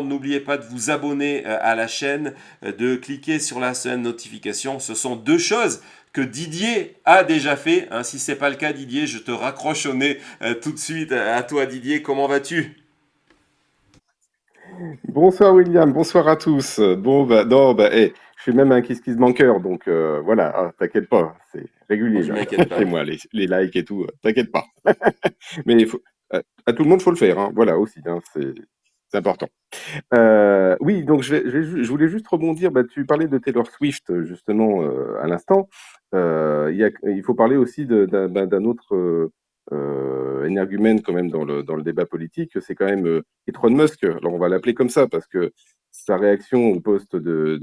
N'oubliez pas de vous abonner à la chaîne, de cliquer sur la notification. Ce sont deux choses que Didier a déjà fait. Hein. Si ce n'est pas le cas, Didier, je te raccroche au nez tout de suite. À toi, Didier, comment vas-tu? Bonsoir William, bonsoir à tous. Bon bah non bah je fais même un kiss kiss banqueur donc voilà, t'inquiète pas, c'est Bon, régulier je là, m'inquiète chez pas. moi les likes et tout, t'inquiète pas. Mais à tout le monde faut le faire, hein, voilà aussi, hein, c'est important. Oui donc je voulais juste rebondir, bah, tu parlais de Taylor Swift justement à l'instant. Il faut parler aussi d'un autre énergumène quand même dans le débat politique, c'est quand même Elon Musk. Alors on va l'appeler comme ça parce que sa réaction au poste de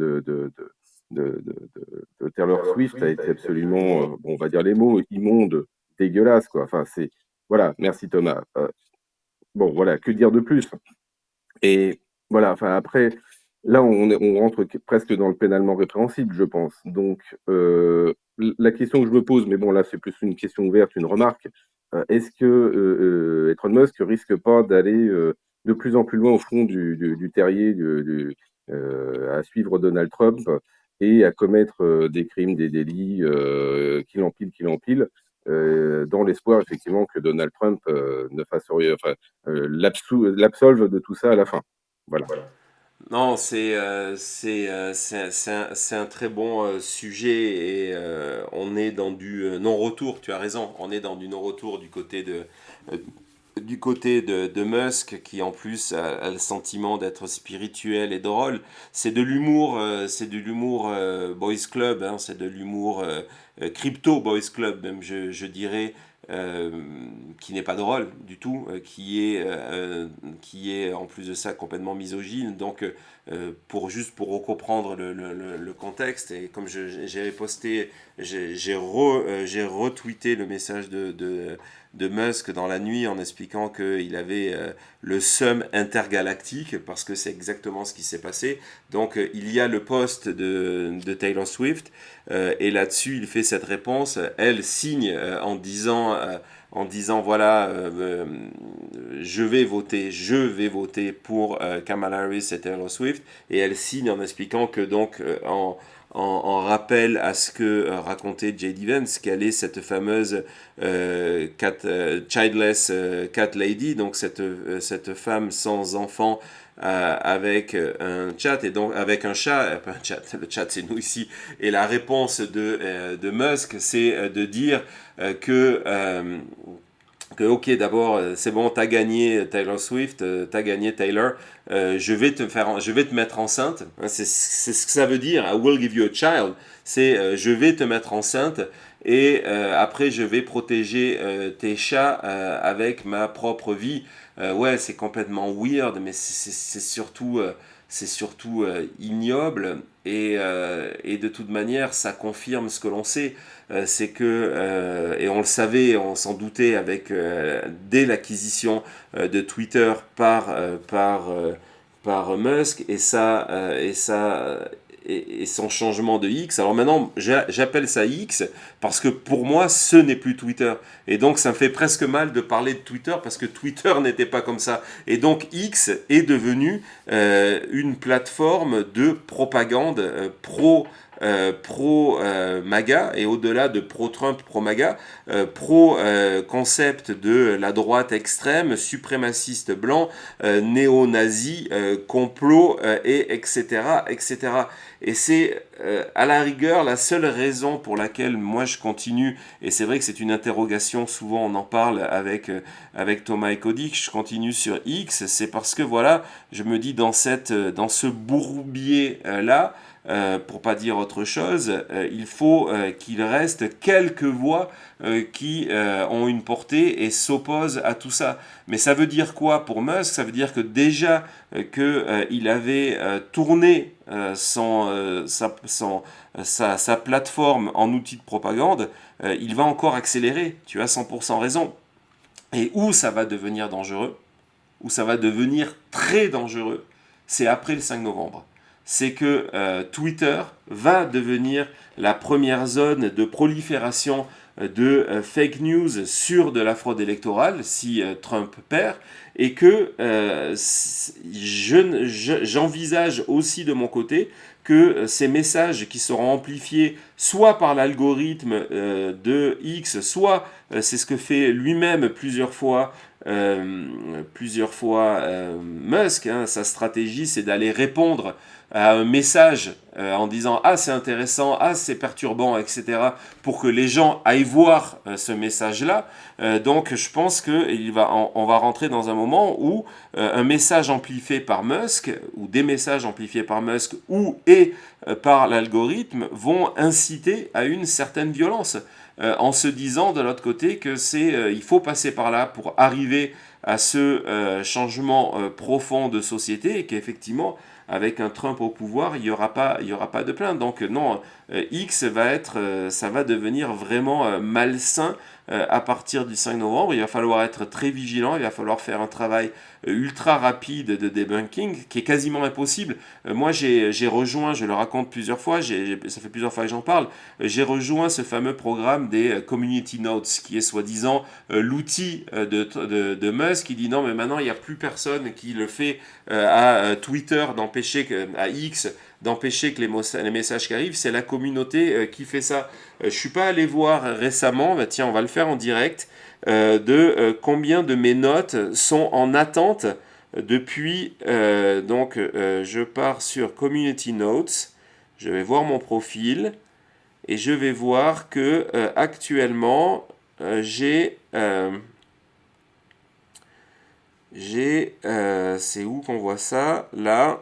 Taylor Swift a été absolument, bon, on va dire les mots, immonde, dégueulasse, quoi. Enfin, voilà, merci Thomas. Bon, voilà, que dire de plus? Et voilà, enfin, après, là, on rentre presque dans le pénalement répréhensible, je pense. Donc, la question que je me pose, mais bon, là, c'est plus une question ouverte, une remarque. Est-ce que Elon Musk risque pas d'aller de plus en plus loin au fond du terrier à suivre Donald Trump et à commettre des crimes, des délits qu'il empile, dans l'espoir effectivement que Donald Trump ne fasse rien, enfin, l'absolve de tout ça à la fin. Voilà. Non, c'est un très bon sujet et on est dans du non-retour, tu as raison, on est dans du non-retour euh, du côté de Musk qui en plus a le sentiment d'être spirituel et drôle. C'est de l'humour boys club, hein, c'est de l'humour crypto boys club même je dirais, euh, qui n'est pas drôle du tout, qui est en plus de ça complètement misogyne. Donc pour comprendre le contexte, et comme j'ai posté, j'ai retweeté le message de Musk dans la nuit en expliquant qu'il avait le seum intergalactique, parce que c'est exactement ce qui s'est passé. Donc il y a le post de Taylor Swift, et là-dessus il fait cette réponse. Elle signe en disant voilà, je vais voter pour Kamala Harris et Taylor Swift, et elle signe en expliquant que donc en rappel à ce que racontait J.D. Vance, qu'elle est cette fameuse childless cat lady, donc cette femme sans enfant avec un chat, et donc avec un chat, pas un chat, le chat c'est nous ici, et la réponse de Musk, c'est de dire que ok, d'abord c'est bon, t'as gagné Taylor Swift, t'as gagné Taylor, je vais te mettre enceinte. Hein, c'est ce que ça veut dire. I will give you a child. C'est je vais te mettre enceinte, et après je vais protéger tes chats avec ma propre vie. Ouais, c'est complètement weird, mais c'est surtout ignoble, et de toute manière ça confirme ce que l'on sait. C'est que, et on le savait, on s'en doutait dès l'acquisition de Twitter par Musk, et son changement de X. Alors maintenant, j'appelle ça X parce que pour moi, ce n'est plus Twitter. Et donc, ça me fait presque mal de parler de Twitter parce que Twitter n'était pas comme ça. Et donc, X est devenu une plateforme de propagande pro MAGA, et au-delà de pro Trump, pro MAGA, pro concept de la droite extrême, suprémaciste blanc, néo-nazi, complot, et etc. etc. Et c'est à la rigueur la seule raison pour laquelle moi je continue, et c'est vrai que c'est une interrogation, souvent on en parle avec Thomas et Cody, que je continue sur X, c'est parce que voilà, je me dis dans ce bourbier là, pour pas dire autre chose, il faut qu'il reste quelques voix qui ont une portée et s'opposent à tout ça. Mais ça veut dire quoi pour Musk? Ça veut dire que déjà qu'il avait tourné sa plateforme en outil de propagande, il va encore accélérer. Tu as 100% raison. Et où ça va devenir dangereux, où ça va devenir très dangereux, c'est après le 5 novembre. C'est que Twitter va devenir la première zone de prolifération de fake news sur de la fraude électorale si Trump perd, et que j'envisage aussi de mon côté que ces messages qui seront amplifiés soit par l'algorithme de X, soit c'est ce que fait lui-même plusieurs fois Musk, hein, sa stratégie c'est d'aller répondre à un message en disant ah c'est intéressant, ah c'est perturbant, etc. pour que les gens aillent voir ce message-là. Donc je pense qu'on va rentrer dans un moment où un message amplifié par Musk ou des messages amplifiés par Musk ou et par l'algorithme vont inciter à une certaine violence en se disant de l'autre côté que il faut passer par là pour arriver à ce changement profond de société et qu'effectivement avec un Trump au pouvoir, il y aura pas de plainte. Donc non, X ça va devenir vraiment malsain à partir du 5 novembre. Il va falloir être très vigilant, il va falloir faire un travail ultra rapide de debunking qui est quasiment impossible. Moi, j'ai rejoint, je le raconte plusieurs fois, ça fait plusieurs fois que j'en parle, j'ai rejoint ce fameux programme des Community Notes qui est soi-disant l'outil de Musk qui dit non, mais maintenant il n'y a plus personne qui le fait à Twitter à X d'empêcher que les messages qui arrivent, c'est la communauté qui fait ça. Je suis pas allé voir récemment, bah tiens, on va le faire en direct, combien de mes notes sont en attente depuis. Je pars sur Community Notes, je vais voir mon profil et je vais voir que actuellement c'est où qu'on voit ça? Là,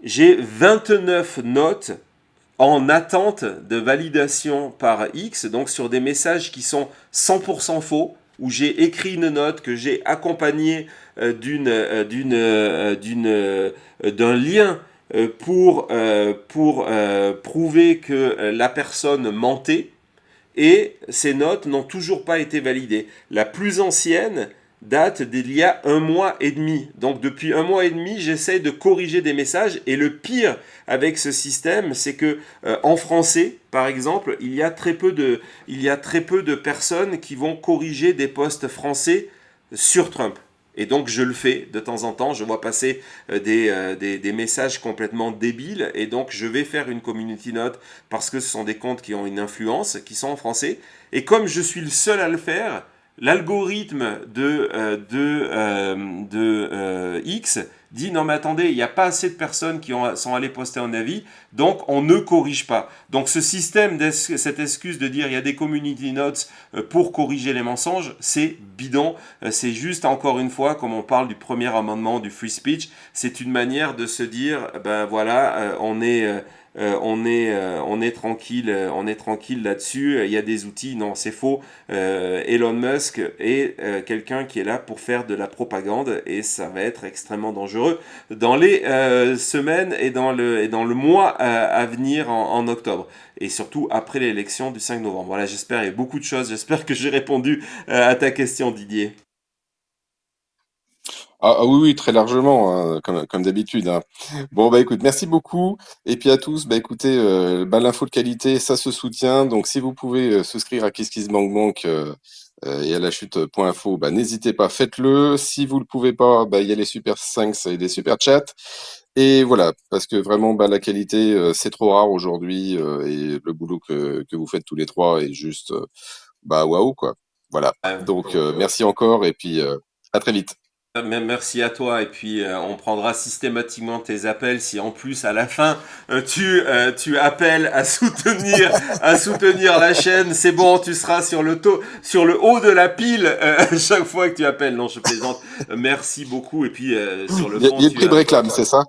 j'ai 29 notes en attente de validation par X, donc sur des messages qui sont 100% faux, où j'ai écrit une note que j'ai accompagnée d'un lien pour prouver que la personne mentait, et ces notes n'ont toujours pas été validées. La plus ancienne date d'il y a un mois et demi. Donc depuis un mois et demi, j'essaie de corriger des messages. Et le pire avec ce système, c'est que en français, par exemple, il y a très peu de personnes qui vont corriger des posts français sur Trump. Et donc je le fais de temps en temps, je vois passer des messages complètement débiles et donc je vais faire une community note parce que ce sont des comptes qui ont une influence, qui sont en français. Et comme je suis le seul à le faire, l'algorithme de X dit non mais attendez, il n'y a pas assez de personnes qui sont allées poster un avis, donc on ne corrige pas. Donc ce système, cette excuse de dire il y a des community notes pour corriger les mensonges, c'est bidon. C'est juste encore une fois, comme on parle du premier amendement du free speech, c'est une manière de se dire ben voilà, on est tranquille là-dessus. Il y a des outils. Non, c'est faux. Elon Musk est quelqu'un qui est là pour faire de la propagande et ça va être extrêmement dangereux dans les semaines et dans le mois à venir en octobre et surtout après l'élection du 5 novembre. Voilà, j'espère, il y a beaucoup de choses. J'espère que j'ai répondu à ta question, Didier. Oui, oui, très largement, hein, comme d'habitude, hein. Bon, bah écoute, merci beaucoup. Et puis à tous, bah écoutez, bah, l'info de qualité, ça se soutient. Donc si vous pouvez souscrire à KissKissBankBank et à la chute.info, bah n'hésitez pas, faites-le. Si vous le pouvez pas, bah il y a les super 5 et des super chats. Et voilà, parce que vraiment, bah la qualité, c'est trop rare aujourd'hui et le boulot que vous faites tous les trois est juste, bah waouh quoi. Voilà. Donc merci encore et puis à très vite. Merci à toi et puis on prendra systématiquement tes appels si en plus à la fin tu appelles à soutenir la chaîne, c'est bon, tu seras sur le haut de la pile chaque fois que tu appelles. Non, je plaisante. Merci beaucoup et puis sur le Il fond y a le prix de réclame, c'est ça?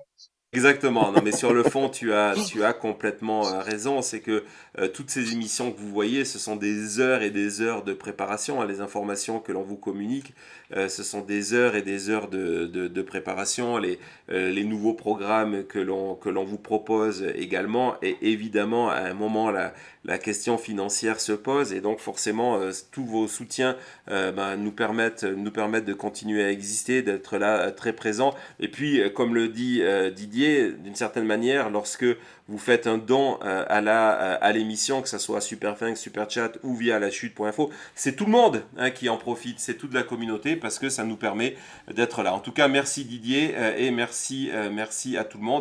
Exactement, non mais sur le fond, tu as complètement raison, c'est que toutes ces émissions que vous voyez, ce sont des heures et des heures de préparation, hein, les informations que l'on vous communique, ce sont des heures et des heures de préparation, les nouveaux programmes que l'on vous propose également, et évidemment, à un moment, la question financière se pose, et donc forcément, tous vos soutiens nous permettent de continuer à exister, d'être là très présents, et puis, comme le dit Didier, Didier, d'une certaine manière, lorsque vous faites un don à l'émission, que ce soit Super Thanks, Super Chat ou via la chute.info, c'est tout le monde qui en profite, c'est toute la communauté parce que ça nous permet d'être là. En tout cas, merci Didier et merci à tout le monde.